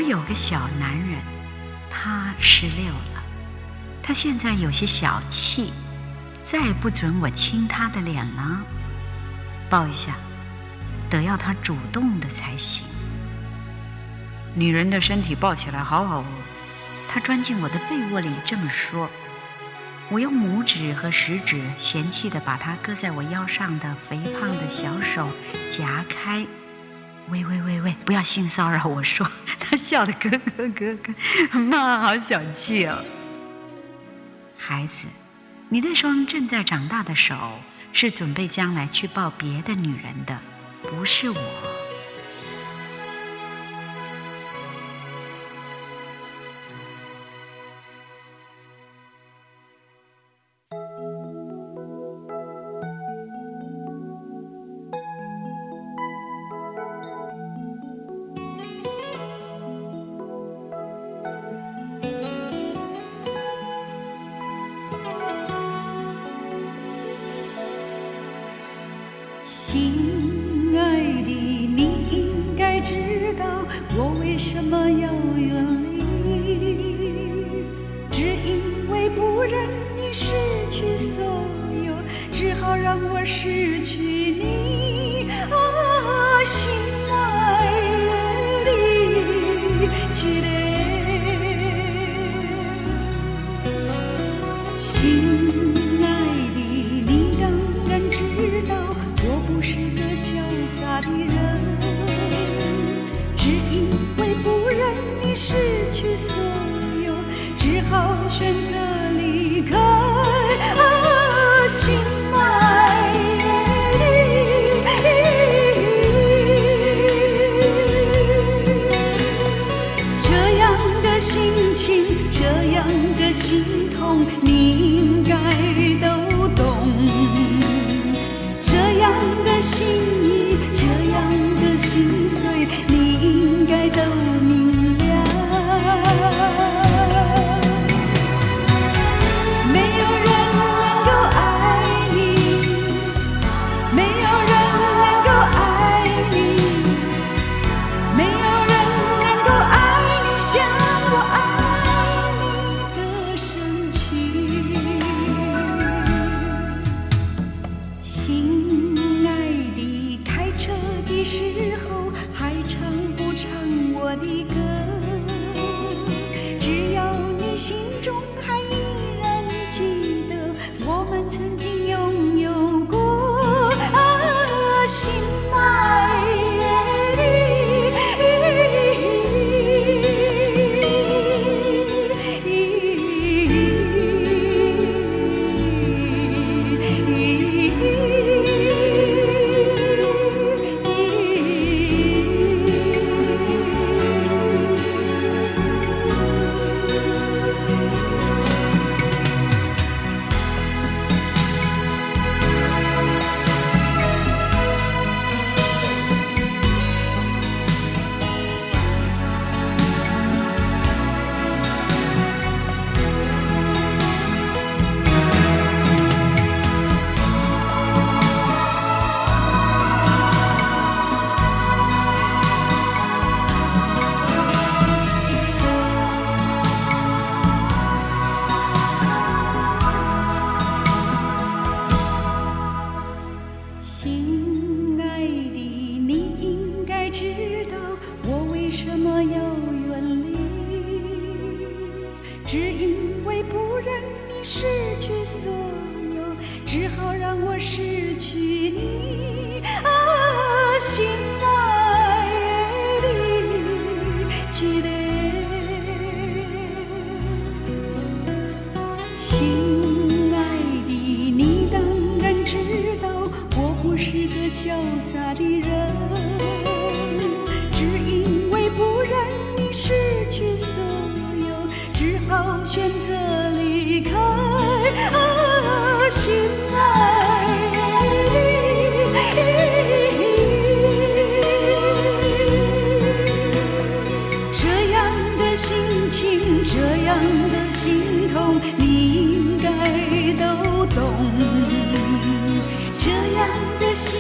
我有个小男人，他16了，他现在有些小气，再不准我亲他的脸了，抱一下，得要他主动的才行。女人的身体抱起来好好哦。他钻进我的被窝里这么说。我用拇指和食指嫌弃地把他搁在我腰上的肥胖的小手夹开。喂，不要性骚扰我说。他笑得咯咯，妈好小气哦。孩子，你那双正在长大的手是准备将来去抱别的女人的，不是我。亲爱的，你应该知道我为什么要远离，只因为不忍你失去所有，只好让我失去你。啊，心爱的，记得。不是个潇洒的人，只因为不忍你失去所有，只好选择离开。啊，心爱的，这样的心情，这样的心痛，你应该都懂。这样的心意，这样的心碎，你应该都明了。没有人能够爱你，没有人能够爱你，没有人能够爱你像我爱你的深情。的时候还唱不唱我的歌？只要你心中还依然记得我们曾经拥有过。啊，心爱只因为不忍你失去所有，只好让我失去你。啊，心爱的，记得，心爱的，你当然知道我不是个潇洒的人，只因为不忍你失去所有，只好选择离开。啊，心爱的，这样的心情，这样的心痛，你应该都懂。这样的心